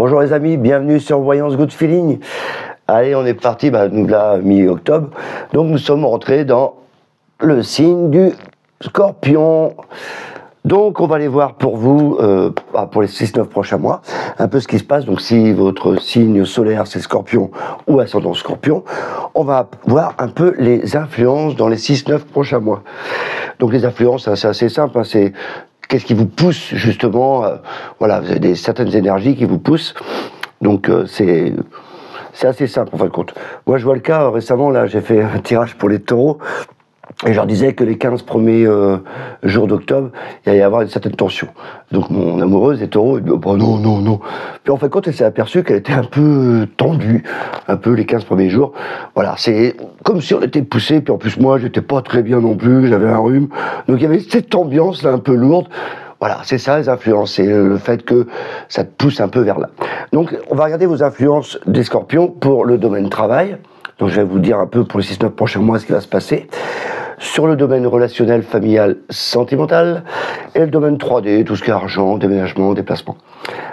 Bonjour les amis, bienvenue sur Voyance Good Feeling. Allez, on est parti, nous là, mi-octobre. Donc nous sommes rentrés dans le signe du Scorpion. Donc on va aller voir pour vous, pour les 6-9 prochains mois, un peu ce qui se passe. Donc si votre signe solaire c'est Scorpion ou ascendant Scorpion, on va voir un peu les influences dans les 6-9 prochains mois. Donc les influences, c'est assez simple, c'est qu'est-ce qui vous pousse justement, voilà, vous avez certaines énergies qui vous poussent. Donc c'est assez simple en fin de compte. Moi je vois le cas, récemment là j'ai fait un tirage pour les taureaux. Et je leur disais que les 15 premiers jours d'octobre, il allait y avoir une certaine tension. Donc mon amoureuse, les taureaux, elle dit oh, non. Puis en fin de compte, elle s'est aperçue qu'elle était un peu tendue, un peu les 15 premiers jours. Voilà, c'est comme si on était poussé, puis en plus moi, j'étais pas très bien non plus, j'avais un rhume. Donc il y avait cette ambiance là un peu lourde. Voilà, c'est ça les influences, c'est le fait que ça te pousse un peu vers là. Donc on va regarder vos influences des scorpions pour le domaine travail. Donc je vais vous dire un peu pour les 6-9 prochains mois ce qui va se passer. Sur le domaine relationnel, familial, sentimental, et le domaine 3D, tout ce qui est argent, déménagement, déplacement.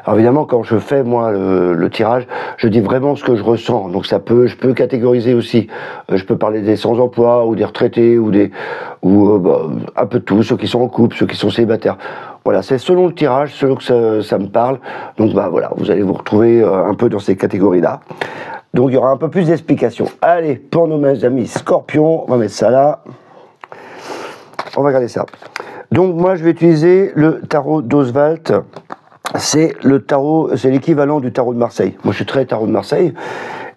Alors évidemment, quand je fais moi le tirage, je dis vraiment ce que je ressens. Donc je peux catégoriser aussi. Je peux parler des sans-emploi ou des retraités ou un peu de tout, ceux qui sont en couple, ceux qui sont célibataires. Voilà, c'est selon le tirage, selon que ça me parle. Donc voilà, vous allez vous retrouver un peu dans ces catégories-là. Donc il y aura un peu plus d'explications. Allez, pour nos amis Scorpions, on va mettre ça là. On va regarder ça. Donc moi je vais utiliser le tarot d'Oswald. C'est l'équivalent du tarot de Marseille. Moi je suis très tarot de Marseille.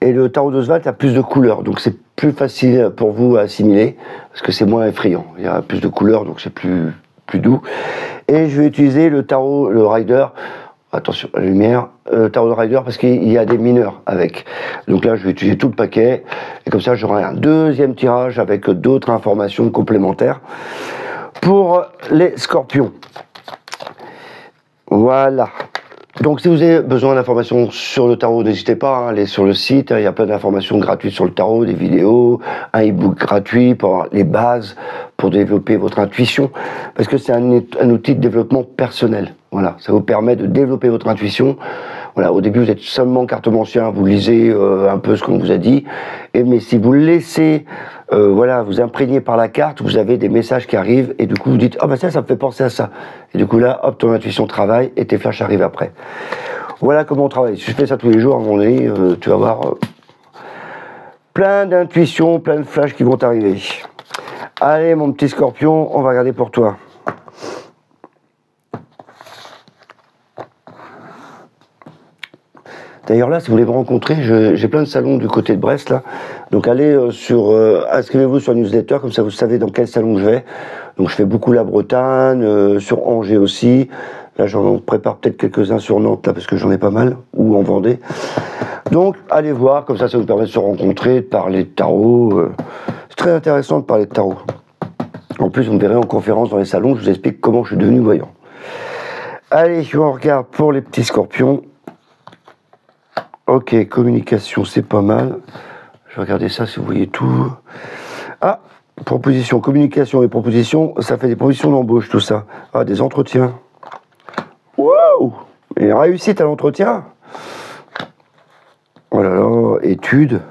Et le tarot d'Oswald a plus de couleurs. Donc c'est plus facile pour vous à assimiler. Parce que c'est moins effrayant. Il y a plus de couleurs, donc c'est plus doux. Et je vais utiliser le tarot, le Rider. Attention, la lumière, tarot de Rider, parce qu'il y a des mineurs avec. Donc là, je vais utiliser tout le paquet. Et comme ça, j'aurai un deuxième tirage avec d'autres informations complémentaires pour les scorpions. Voilà. Donc si vous avez besoin d'informations sur le tarot, n'hésitez pas à aller sur le site. Il y a plein d'informations gratuites sur le tarot, des vidéos, un e-book gratuit pour avoir les bases pour développer votre intuition. Parce que c'est un outil de développement personnel. Voilà, ça vous permet de développer votre intuition. Voilà, au début vous êtes seulement cartomancien, vous lisez un peu ce qu'on vous a dit. Mais si vous laissez, vous imprégner par la carte, vous avez des messages qui arrivent et du coup vous dites ah ça me fait penser à ça. Et du coup là, hop, ton intuition travaille et tes flashs arrivent après. Voilà comment on travaille. Si je fais ça tous les jours, à mon avis, tu vas avoir plein d'intuitions, plein de flashs qui vont t'arriver. Allez mon petit Scorpion, on va regarder pour toi. D'ailleurs là, si vous voulez me rencontrer, j'ai plein de salons du côté de Brest là. Donc allez inscrivez-vous sur la newsletter, comme ça vous savez dans quel salon je vais. Donc je fais beaucoup la Bretagne, sur Angers aussi. Là j'en prépare peut-être quelques-uns sur Nantes là parce que j'en ai pas mal, ou en Vendée. Donc allez voir, comme ça vous permet de se rencontrer, de parler de tarot. C'est très intéressant de parler de tarot. En plus vous me verrez en conférence dans les salons, je vous explique comment je suis devenu voyant. Allez, on regarde pour les petits scorpions. Ok, communication, c'est pas mal. Je vais regarder ça si vous voyez tout. Ah, proposition, communication et proposition, ça fait des propositions d'embauche, tout ça. Ah, des entretiens. Waouh! Et réussite à l'entretien. Oh là là, études.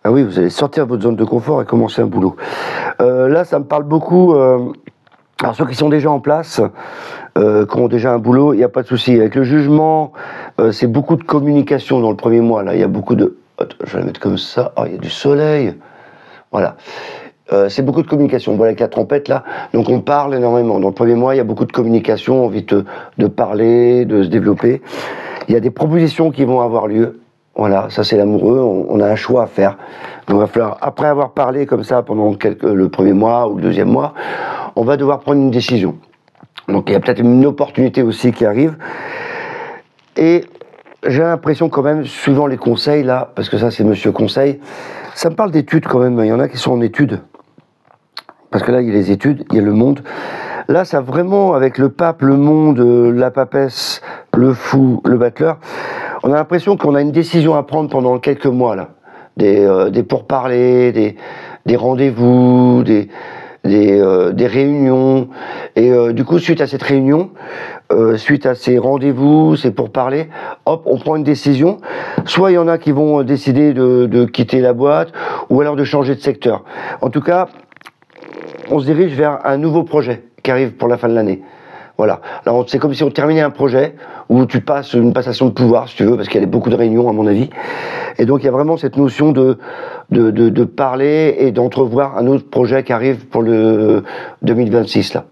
Ah oui, vous allez sortir de votre zone de confort et commencer un boulot. Là, ça me parle beaucoup. Alors ceux qui sont déjà en place, qui ont déjà un boulot, il n'y a pas de souci. Avec le jugement, c'est beaucoup de communication dans le premier mois. Là, il y a beaucoup de. Attends, je vais la mettre comme ça. Oh, il y a du soleil. Voilà. C'est beaucoup de communication. Voilà avec la trompette là. Donc on parle énormément. Dans le premier mois, il y a beaucoup de communication, envie de parler, de se développer. Il y a des propositions qui vont avoir lieu. Voilà, ça c'est l'amoureux, on a un choix à faire. Donc il va falloir, après avoir parlé comme ça pendant le premier mois ou le deuxième mois, on va devoir prendre une décision. Donc il y a peut-être une opportunité aussi qui arrive. Et j'ai l'impression quand même, suivant les conseils là, parce que ça c'est Monsieur Conseil, ça me parle d'études quand même, il y en a qui sont en études. Parce que là il y a les études, il y a le monde. Là ça vraiment, avec le pape, le monde, la papesse, le fou, le battleur, on a l'impression qu'on a une décision à prendre pendant quelques mois là. Des pourparlers, des rendez-vous, des réunions. Et du coup, suite à cette réunion, suite à ces rendez-vous, c'est pour parler, hop, on prend une décision. Soit il y en a qui vont décider de quitter la boîte, ou alors de changer de secteur. En tout cas, on se dirige vers un nouveau projet qui arrive pour la fin de l'année. Voilà. Alors c'est comme si on terminait un projet où tu passes une passation de pouvoir, si tu veux, parce qu'il y a beaucoup de réunions à mon avis. Et donc il y a vraiment cette notion de parler et d'entrevoir un autre projet qui arrive pour le 2026 là.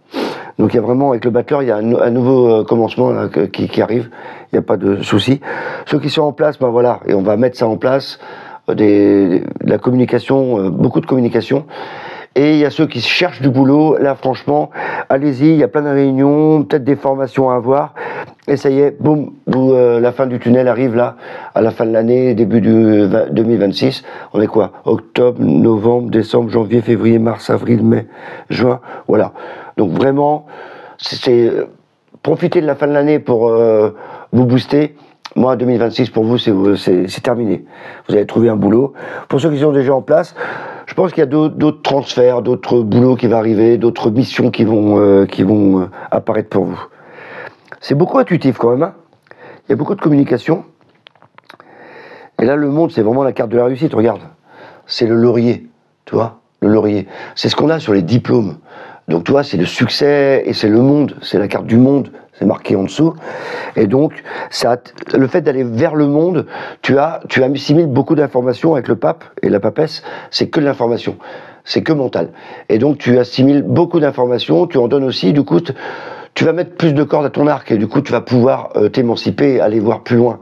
Donc il y a vraiment, avec le battleur, il y a un nouveau commencement là, qui arrive. Il n'y a pas de souci. Ceux qui sont en place, ben voilà, et on va mettre ça en place. De la communication, beaucoup de communication. Et il y a ceux qui cherchent du boulot. Là, franchement, allez-y, il y a plein de réunions, peut-être des formations à avoir. Et ça y est, boum, la fin du tunnel arrive là, à la fin de l'année, début du 2026. On est quoi? Octobre, novembre, décembre, janvier, février, mars, avril, mai, juin. Voilà. Donc vraiment, c'est profitez de la fin de l'année pour vous booster. Moi, 2026, pour vous, c'est terminé. Vous allez trouver un boulot. Pour ceux qui sont déjà en place, je pense qu'il y a d'autres transferts, d'autres boulots qui vont arriver, d'autres missions qui vont apparaître pour vous. C'est beaucoup intuitif quand même. Hein. Il y a beaucoup de communication. Et là, le monde, c'est vraiment la carte de la réussite. Regarde, c'est le laurier, tu vois, le laurier. C'est ce qu'on a sur les diplômes. Donc, tu vois, c'est le succès et c'est le monde. C'est la carte du monde. C'est marqué en dessous. Et donc, le fait d'aller vers le monde, tu assimiles beaucoup d'informations avec le pape et la papesse. C'est que de l'information. C'est que mental. Et donc, tu assimiles beaucoup d'informations. Tu en donnes aussi. Du coup, tu vas mettre plus de cordes à ton arc. Et du coup, tu vas pouvoir t'émanciper, aller voir plus loin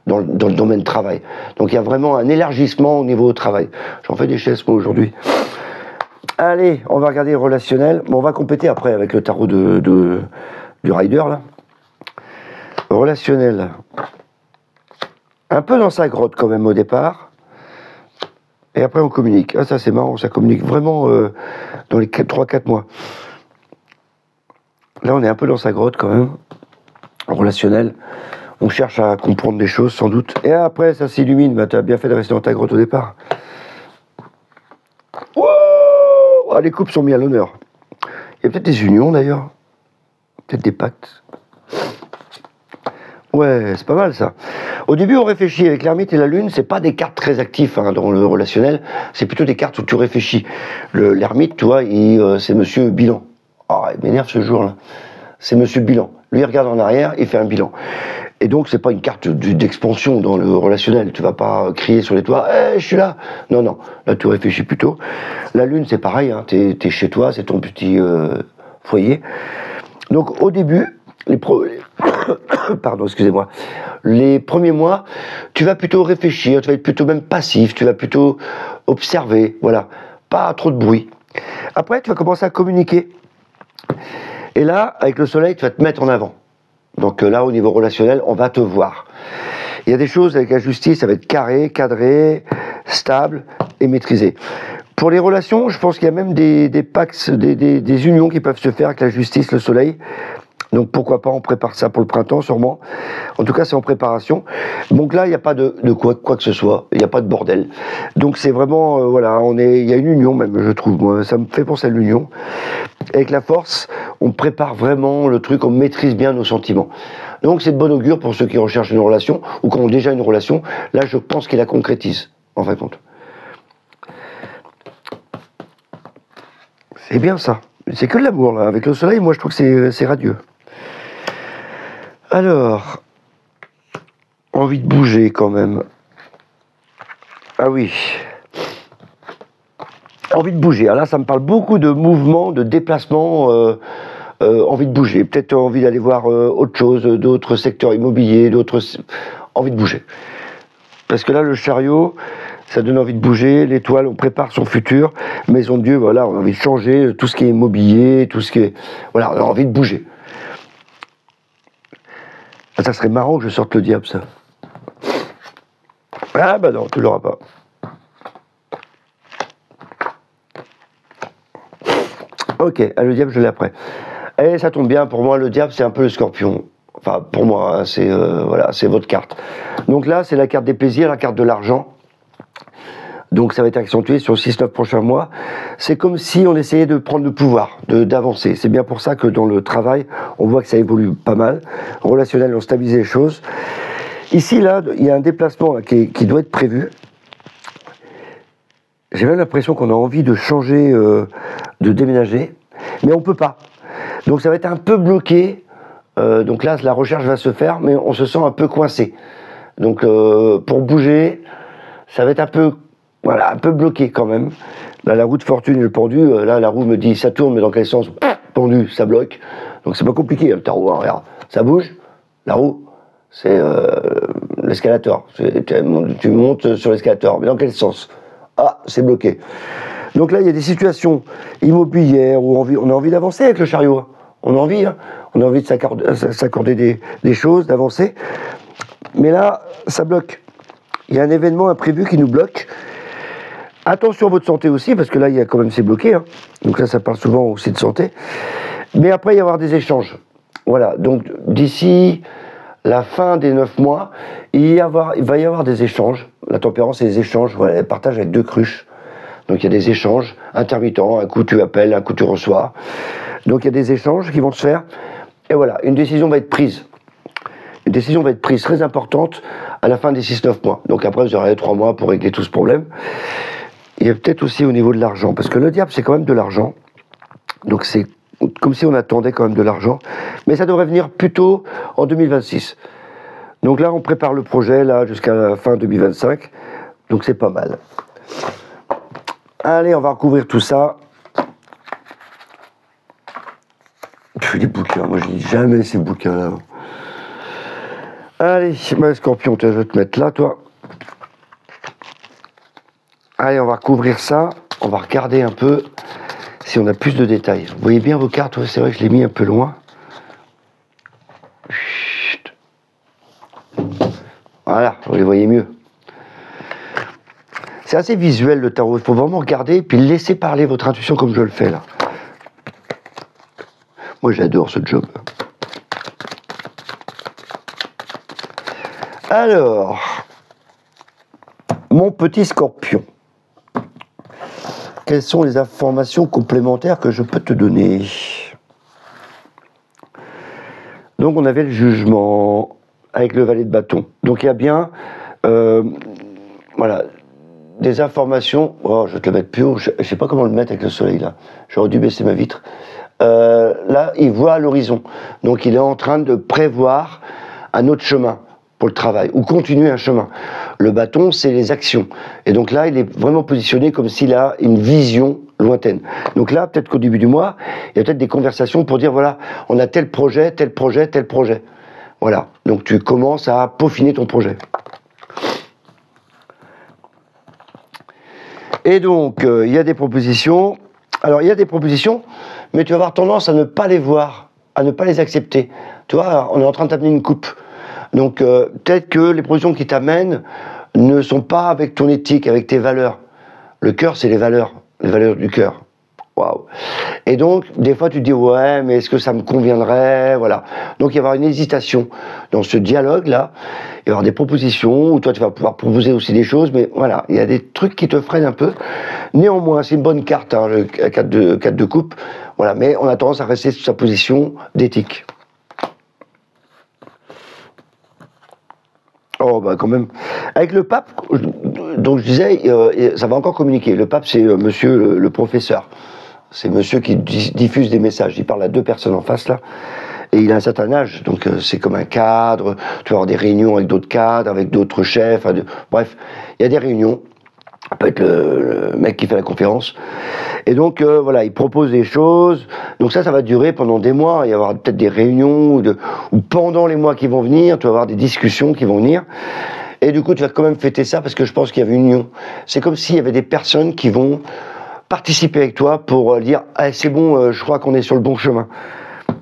dans le domaine travail. Donc, il y a vraiment un élargissement au niveau travail. J'en fais des chaises moi aujourd'hui. Allez, on va regarder le relationnel. Bon, on va compléter après avec le tarot du rider là. Relationnel. Un peu dans sa grotte quand même au départ. Et après on communique. Ah ça c'est marrant, ça communique vraiment dans les 3-4 mois. Là on est un peu dans sa grotte quand même. Relationnel. On cherche à comprendre des choses sans doute. Et après ça s'illumine. Bah, tu as bien fait de rester dans ta grotte au départ. Wow, ah, les couples sont mis à l'honneur. Il y a peut-être des unions d'ailleurs. Peut-être des pactes. Ouais, c'est pas mal ça. Au début, on réfléchit avec l'ermite et la lune, c'est pas des cartes très actives hein, dans le relationnel, c'est plutôt des cartes où tu réfléchis. L'ermite, tu vois, c'est monsieur bilan. Ah, il m'énerve ce jour-là. C'est monsieur bilan. Lui, il regarde en arrière, il fait un bilan. Et donc, c'est pas une carte d'expansion dans le relationnel. Tu vas pas crier sur les toits, hey, je suis là. Non, non. Là, tu réfléchis plutôt. La lune, c'est pareil. Hein, t'es chez toi, c'est ton petit foyer. Donc, au début, pardon, excusez-moi. Les premiers mois, tu vas plutôt réfléchir, tu vas être plutôt même passif, tu vas plutôt observer, voilà. Pas trop de bruit. Après, tu vas commencer à communiquer. Et là, avec le soleil, tu vas te mettre en avant. Donc là, au niveau relationnel, on va te voir. Il y a des choses avec la justice, ça va être carré, cadré, stable et maîtrisé. Pour les relations, je pense qu'il y a même des pactes, des unions qui peuvent se faire avec la justice, le soleil. Donc pourquoi pas, on prépare ça pour le printemps sûrement. En tout cas, c'est en préparation. Donc là, il n'y a pas de quoi que ce soit. Il n'y a pas de bordel. Donc c'est vraiment, voilà, il y a une union même, je trouve. Moi, ça me fait penser à l'union. Avec la force, on prépare vraiment le truc, on maîtrise bien nos sentiments. Donc c'est de bon augure pour ceux qui recherchent une relation ou qui ont déjà une relation. Là, je pense qu'il la concrétise, en fin de compte. C'est bien ça. C'est que de l'amour, là. Avec le soleil, moi, je trouve que c'est radieux. Alors, envie de bouger quand même. Ah oui. Envie de bouger. Alors là, ça me parle beaucoup de mouvement, de déplacement, envie de bouger. Peut-être envie d'aller voir autre chose, d'autres secteurs immobiliers, envie de bouger. Parce que là, le chariot, ça donne envie de bouger. L'étoile, on prépare son futur. Maison de Dieu, voilà, on a envie de changer tout ce qui est immobilier, tout ce qui est... Voilà, on a envie de bouger. Ça serait marrant que je sorte le diable, ça. Ah bah non, tu l'auras pas. Ok, le diable, je l'ai après. Et ça tombe bien, pour moi, le diable, c'est un peu le scorpion. Enfin, pour moi, hein, voilà, c'est votre carte. Donc là, c'est la carte des plaisirs, la carte de l'argent. Donc ça va être accentué sur 6-9 prochains mois. C'est comme si on essayait de prendre le pouvoir, d'avancer. C'est bien pour ça que dans le travail, on voit que ça évolue pas mal. Relationnel, on stabilise les choses. Ici, là, il y a un déplacement là, qui doit être prévu. J'ai même l'impression qu'on a envie de changer, de déménager, mais on peut pas. Donc ça va être un peu bloqué. Donc là, la recherche va se faire, mais on se sent un peu coincé. Donc pour bouger, ça va être un peu bloqué quand même. Là, la roue de fortune et le pendu, là, la roue me dit ça tourne, mais dans quel sens? Pendu, ça bloque. Donc c'est pas compliqué, le tarot, hein, regarde. Ça bouge, la roue, c'est l'escalator. Tu montes sur l'escalator, mais dans quel sens? Ah, c'est bloqué. Donc là, il y a des situations immobilières où on a envie d'avancer avec le chariot. Hein. On a envie de s'accorder des choses, d'avancer. Mais là, ça bloque. Il y a un événement imprévu qui nous bloque. Attention à votre santé aussi, parce que là, il y a quand même, c'est bloqué. Hein. Donc là, ça parle souvent aussi de santé. Mais après, il va y avoir des échanges. Voilà. Donc, d'ici la fin des 9 mois, il va y avoir des échanges. La tempérance et les échanges, voilà, elle partage avec 2 cruches. Donc, il y a des échanges intermittents. Un coup, tu appelles, un coup, tu reçois. Donc, il y a des échanges qui vont se faire. Et voilà, une décision va être prise. Une décision va être prise très importante à la fin des 6-9 mois. Donc après, vous aurez 3 mois pour régler tout ce problème. Il y a peut-être aussi au niveau de l'argent, parce que le diable, c'est quand même de l'argent. Donc c'est comme si on attendait quand même de l'argent. Mais ça devrait venir plutôt en 2026. Donc là, on prépare le projet là jusqu'à la fin 2025. Donc c'est pas mal. Allez, on va recouvrir tout ça. Les bouquins, moi je lis jamais ces bouquins-là. Allez, Scorpion, je vais te mettre là, toi. Allez, on va recouvrir ça. On va regarder un peu si on a plus de détails. Vous voyez bien vos cartes, c'est vrai que je l'ai mis un peu loin. Chut. Voilà, vous les voyez mieux. C'est assez visuel le tarot. Il faut vraiment regarder et puis laisser parler votre intuition comme je le fais là. Moi, j'adore ce job. Alors, mon petit Scorpion, quelles sont les informations complémentaires que je peux te donner? Donc, on avait le jugement avec le valet de bâton. Donc, il y a bien, voilà, des informations. Oh, je vais te le mettre plus haut. Je ne sais pas comment le mettre avec le soleil là. J'aurais dû baisser ma vitre. Là, il voit à l'horizon. Donc, il est en train de prévoir un autre chemin pour le travail, ou continuer un chemin. Le bâton, c'est les actions. Et donc là, il est vraiment positionné comme s'il a une vision lointaine. Donc là, peut-être qu'au début du mois, il y a peut-être des conversations pour dire, voilà, on a tel projet, tel projet, tel projet. Voilà. Donc tu commences à peaufiner ton projet. Et donc, il y a des propositions. Alors, il y a des propositions, mais tu vas avoir tendance à ne pas les voir, à ne pas les accepter. Tu vois, on est en train de t'amener une coupe. Donc, peut-être que les propositions qui t'amènent ne sont pas avec ton éthique, avec tes valeurs. Le cœur, c'est les valeurs du cœur. Waouh. Et donc, des fois, tu te dis, ouais, mais est-ce que ça me conviendrait? Voilà. Donc, il va y avoir une hésitation dans ce dialogue-là. Il va y avoir des propositions où toi, tu vas pouvoir proposer aussi des choses, mais voilà, il y a des trucs qui te freinent un peu. Néanmoins, c'est une bonne carte, hein, le 4 de coupe. Voilà, mais on a tendance à rester sur sa position d'éthique. Oh, bah quand même. Avec le pape, donc je disais, ça va encore communiquer. Le pape, c'est monsieur le professeur. C'est monsieur qui diffuse des messages. Il parle à 2 personnes en face, là. Et il a un certain âge, donc c'est comme un cadre. Tu vas avoir des réunions avec d'autres cadres, avec d'autres chefs. Bref, il y a des réunions. Ça peut être le mec qui fait la conférence. Et donc, voilà, il propose des choses. Donc ça va durer pendant des mois. Il va y avoir peut-être des réunions ou pendant les mois qui vont venir, tu vas avoir des discussions qui vont venir. Et du coup, tu vas quand même fêter ça parce que je pense qu'il y avait une union. C'est comme s'il y avait des personnes qui vont participer avec toi pour dire ah, c'est bon, je crois qu'on est sur le bon chemin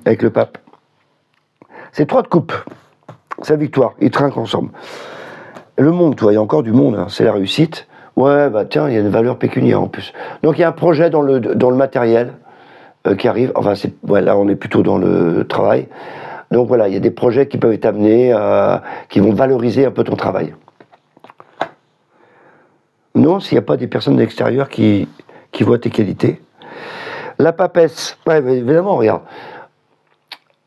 avec le pape. C'est 3 de coupe. Sa victoire. Ils trinquent ensemble. Le monde, toi, il y a encore du monde. Hein. C'est la réussite. Ouais, bah tiens, il y a une valeur pécuniaire en plus. Donc il y a un projet dans le matériel qui arrive. Enfin, là, on est plutôt dans le travail. Donc voilà, il y a des projets qui peuvent être amenés, qui vont valoriser un peu ton travail. Non, s'il n'y a pas des personnes de l'extérieur qui voient tes qualités. La papesse, ouais, évidemment, regarde.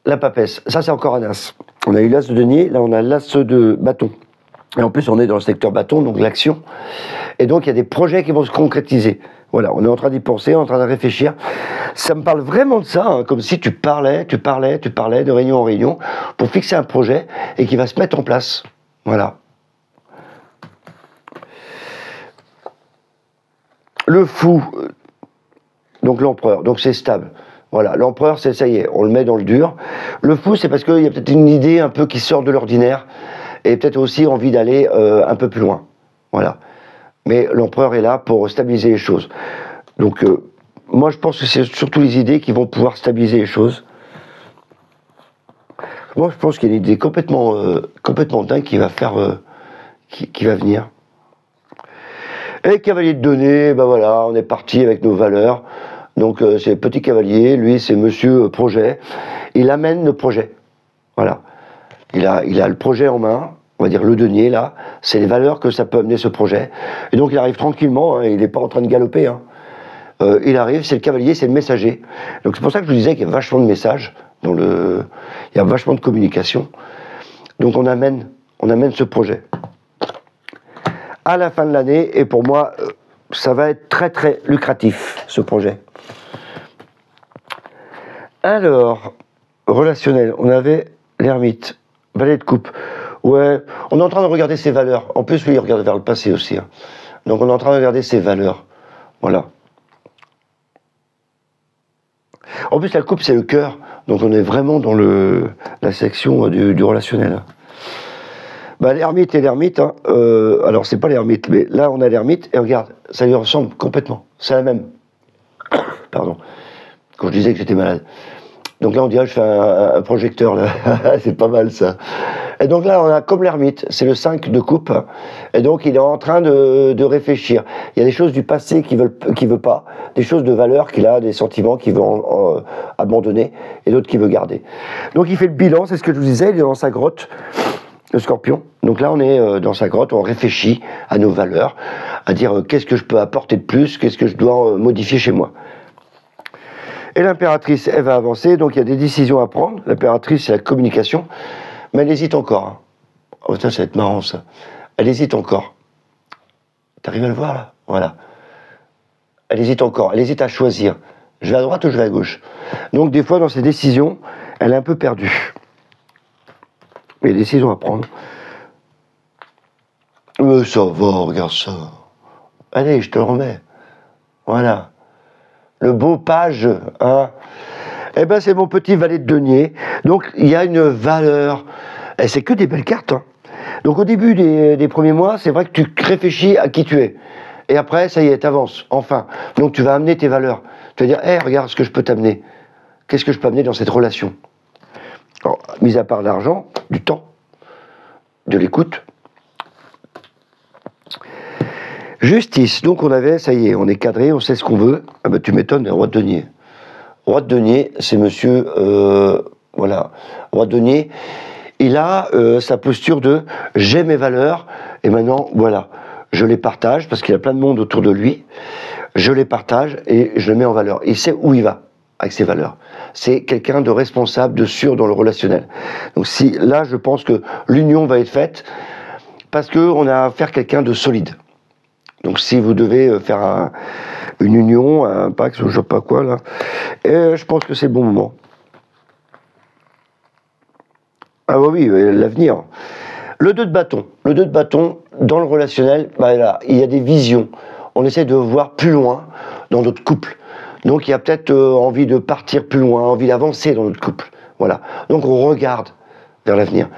La papesse, ça c'est encore un as. On a eu l'as de denier, là on a l'as de bâton. Et en plus on est dans le secteur bâton, donc l'action. Et donc il y a des projets qui vont se concrétiser. Voilà, on est en train d'y penser, en train de réfléchir. Ça me parle vraiment de ça, hein, comme si tu parlais de réunion en réunion pour fixer un projet et qui va se mettre en place. Voilà. Le fou, donc l'empereur, donc c'est stable. Voilà, l'empereur, c'est ça y est, on le met dans le dur. Le fou, c'est parce qu'il y a peut-être une idée un peu qui sort de l'ordinaire et peut-être aussi envie d'aller un peu plus loin. Voilà. Mais l'empereur est là pour stabiliser les choses. Donc, moi, je pense que c'est surtout les idées qui vont pouvoir stabiliser les choses. Moi, je pense qu'il y a une idée complètement dingue qui va faire, qui va venir. Et cavalier de données, ben voilà, on est parti avec nos valeurs. Donc c'est petit cavalier, lui c'est monsieur projet. Il amène le projet. Voilà. Il a le projet en main, on va dire le denier là. C'est les valeurs que ça peut amener ce projet. Et donc il arrive tranquillement, hein, il n'est pas en train de galoper. Hein. Il arrive, c'est le cavalier, c'est le messager. Donc c'est pour ça que je vous disais qu'il y a vachement de messages, il y a vachement de communication. Donc on amène ce projet. À la fin de l'année, et pour moi, ça va être très très lucratif, ce projet. Alors, relationnel, on avait l'ermite, valet de coupe. Ouais, on est en train de regarder ses valeurs. En plus, lui, il regarde vers le passé aussi. Hein. Donc on est en train de regarder ses valeurs. Voilà. En plus, la coupe, c'est le cœur. Donc on est vraiment dans la section du relationnel. Bah, l'ermite et l'ermite, hein, alors c'est pas l'ermite, mais là on a l'ermite, et regarde, ça lui ressemble complètement, c'est la même. Pardon, quand je disais que j'étais malade. Donc là on dirait que je fais un projecteur, là, c'est pas mal ça. Et donc là on a comme l'ermite, c'est le 5 de coupe, et donc il est en train de réfléchir. Il y a des choses du passé qu'il veut pas, des choses de valeur qu'il a, des sentiments qu'il veut abandonner, et d'autres qu'il veut garder. Donc il fait le bilan, c'est ce que je vous disais, il est dans sa grotte. Le scorpion. Donc là, on est dans sa grotte, on réfléchit à nos valeurs, à dire qu'est-ce que je peux apporter de plus, qu'est-ce que je dois modifier chez moi. Et l'impératrice, elle va avancer, donc il y a des décisions à prendre. L'impératrice, c'est la communication, mais elle hésite encore. Oh, ça va être marrant, ça. Elle hésite encore. T'arrives à le voir, là? Voilà. Elle hésite encore, elle hésite à choisir. Je vais à droite ou je vais à gauche? Donc des fois, dans ses décisions, elle est un peu perdue. Il y a des décisions à prendre. Ça va, regarde ça. Allez, je te le remets. Voilà. Le beau page, hein. Eh ben, c'est mon petit valet de denier. Donc, il y a une valeur. Et c'est que des belles cartes. Hein. Donc, au début des premiers mois, c'est vrai que tu réfléchis à qui tu es. Et après, ça y est, t'avances. Enfin. Donc, tu vas amener tes valeurs. Tu vas dire, hey, regarde ce que je peux t'amener. Qu'est-ce que je peux amener dans cette relation? Alors, mis à part l'argent, du temps, de l'écoute. Justice, donc on avait, ça y est, on est cadré, on sait ce qu'on veut. Ah ben tu m'étonnes, roi de denier. Roi de denier, c'est monsieur, voilà, roi de denier, il a sa posture de j'ai mes valeurs, et maintenant, voilà, je les partage, parce qu'il a plein de monde autour de lui, je les partage et je les mets en valeur. Il sait où il va avec ses valeurs. C'est quelqu'un de responsable, de sûr dans le relationnel. Donc si là, je pense que l'union va être faite parce qu'on a affaire à quelqu'un de solide. Donc si vous devez faire une union, un pacte, je ne sais pas quoi là, et je pense que c'est le bon moment. Ah oui, l'avenir. Le 2 de bâton. Le 2 de bâton, dans le relationnel, bah là, il y a des visions. On essaie de voir plus loin dans notre couple. Donc il y a peut-être envie de partir plus loin, envie d'avancer dans notre couple. Voilà. Donc on regarde vers l'avenir.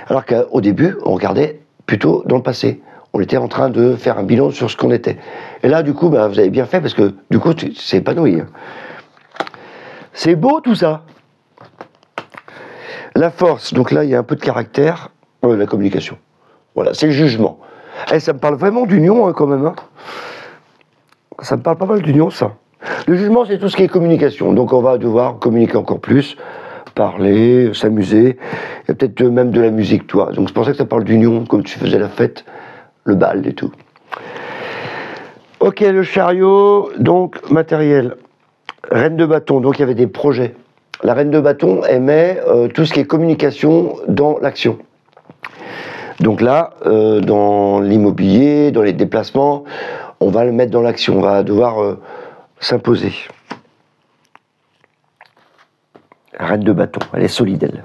Alors qu'au début, on regardait plutôt dans le passé. On était en train de faire un bilan sur ce qu'on était. Et là, du coup, bah, vous avez bien fait parce que du coup, c'est épanoui. C'est beau tout ça. La force, donc là, il y a un peu de caractère. La communication. Voilà, c'est le jugement. Et ça me parle vraiment d'union hein, quand même. Hein. Ça me parle pas mal d'union, ça. Le jugement, c'est tout ce qui est communication. Donc on va devoir communiquer encore plus, parler, s'amuser. Il y a peut-être même de la musique, toi. Donc c'est pour ça que ça parle d'union, comme tu faisais la fête, le bal et tout. Ok, le chariot, donc matériel. Reine de bâton, donc il y avait des projets. La reine de bâton, elle met tout ce qui est communication dans l'action. Donc là, dans l'immobilier, dans les déplacements, on va le mettre dans l'action, on va devoir s'imposer. La reine de bâton, elle est solide, elle.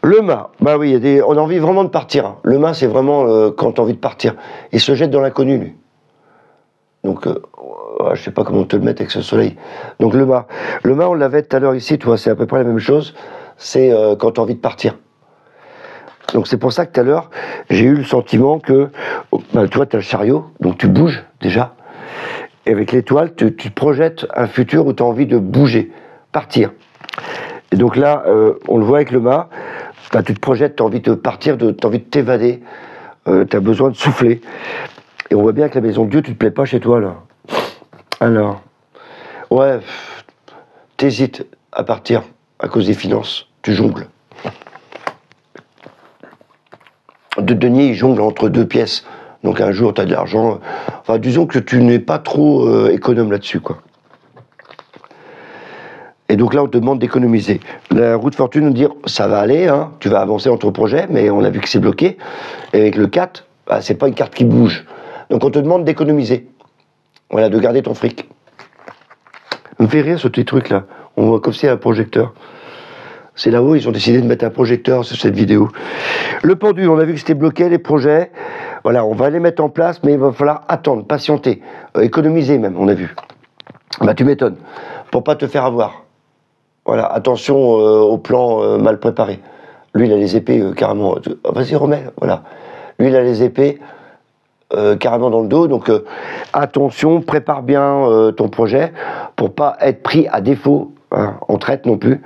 Le mât, bah oui, on a envie vraiment de partir. Le mât, c'est vraiment quand tu as envie de partir. Il se jette dans l'inconnu, lui. Donc, je sais pas comment te le mettre avec ce soleil. Donc le mât, on l'avait tout à l'heure ici, tu vois, c'est à peu près la même chose. C'est quand tu as envie de partir. Donc c'est pour ça que tout à l'heure, j'ai eu le sentiment que, bah, tu vois, tu as le chariot, donc tu bouges déjà. Et avec l'étoile, tu projettes un futur où tu as envie de bouger, partir. Et donc là, on le voit avec le mât, bah, tu te projettes, tu as envie de partir, tu as envie de t'évader, tu as besoin de souffler. Et on voit bien que la maison de Dieu, tu te plais pas chez toi, là. Alors, ouais, t'hésites à partir à cause des finances, tu jongles. Denis, il jongle entre deux pièces. Donc un jour, tu as de l'argent. Enfin, disons que tu n'es pas trop économe là-dessus, quoi. Et donc là, on te demande d'économiser. La roue de fortune nous dit, ça va aller, hein, tu vas avancer dans ton projet, mais on a vu que c'est bloqué. Et avec le 4, bah, c'est pas une carte qui bouge. Donc on te demande d'économiser. Voilà, de garder ton fric. Ça me fait rire ce petit truc là. On voit comme si il y a un projecteur. C'est là-haut, ils ont décidé de mettre un projecteur sur cette vidéo. Le pendule, on a vu que c'était bloqué, les projets. Voilà, on va les mettre en place, mais il va falloir attendre, patienter, économiser même, on a vu. Bah tu m'étonnes, pour pas te faire avoir. Voilà, attention au plan mal préparé. Lui, il a les épées carrément... Vas-y, remets, voilà. Lui, il a les épées carrément dans le dos, donc attention, prépare bien ton projet pour pas être pris à défaut, hein, en traite non plus.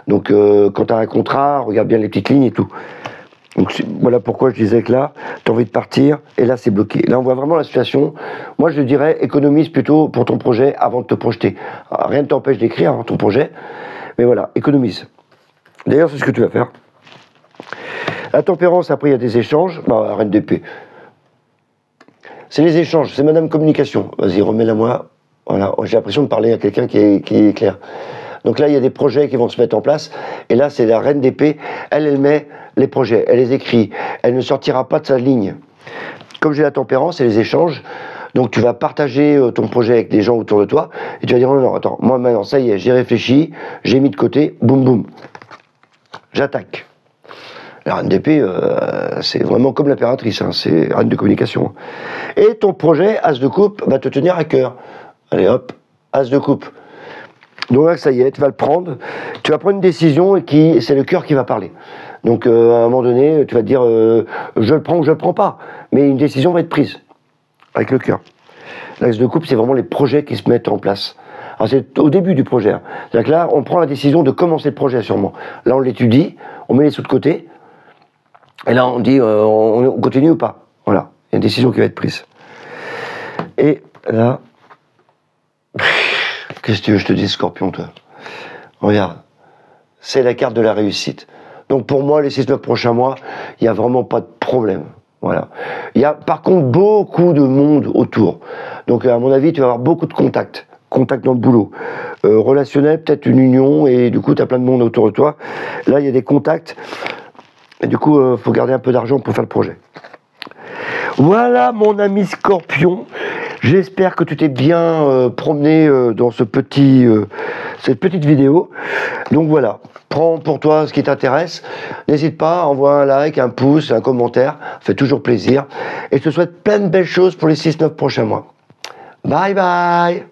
Donc quand tu as un contrat, regarde bien les petites lignes et tout. Donc voilà pourquoi je disais que là, tu as envie de partir, et là c'est bloqué. Là on voit vraiment la situation. Moi je dirais, économise plutôt pour ton projet avant de te projeter. Alors, rien ne t'empêche d'écrire ton projet, mais voilà, économise. D'ailleurs c'est ce que tu vas faire. La tempérance, après il y a des échanges, bah, reine d'épée. C'est les échanges, c'est Madame Communication. Vas-y, remets-la moi. Voilà, j'ai l'impression de parler à quelqu'un qui est clair. Donc là, il y a des projets qui vont se mettre en place. Et là, c'est la reine d'épée. Elle met les projets, elle les écrit. Elle ne sortira pas de sa ligne. Comme j'ai la tempérance, c'est les échanges. Donc tu vas partager ton projet avec des gens autour de toi. Et tu vas dire, non, attends, moi maintenant, ça y est, j'ai réfléchi, j'ai mis de côté, boum, boum. J'attaque. La reine d'épée, c'est vraiment comme l'impératrice, hein, c'est reine de communication. Et ton projet, As de coupe, va te tenir à cœur. Allez hop, As de coupe. Donc là, ça y est, tu vas le prendre. Tu vas prendre une décision et c'est le cœur qui va parler. Donc à un moment donné, tu vas te dire, je le prends ou je le prends pas. Mais une décision va être prise avec le cœur. L'As de coupe, c'est vraiment les projets qui se mettent en place. Alors c'est au début du projet. Hein. C'est-à-dire que là, on prend la décision de commencer le projet sûrement. Là, on l'étudie, on met les sous de côté. Et là, on dit, on continue ou pas. Voilà, il y a une décision qui va être prise. Et là, qu'est-ce que tu veux que je te dise, Scorpion, toi? Regarde, c'est la carte de la réussite. Donc pour moi, les 6-9 prochains mois, il n'y a vraiment pas de problème. Voilà. Il y a par contre beaucoup de monde autour. Donc à mon avis, tu vas avoir beaucoup de contacts. Contacts dans le boulot. Relationnel, peut-être une union, et du coup, tu as plein de monde autour de toi. Là, il y a des contacts. Et du coup, faut garder un peu d'argent pour faire le projet. Voilà, mon ami Scorpion. J'espère que tu t'es bien promené dans cette petite vidéo. Donc voilà, prends pour toi ce qui t'intéresse. N'hésite pas, envoie un like, un pouce, un commentaire. Ça fait toujours plaisir. Et je te souhaite plein de belles choses pour les 6-9 prochains mois. Bye bye.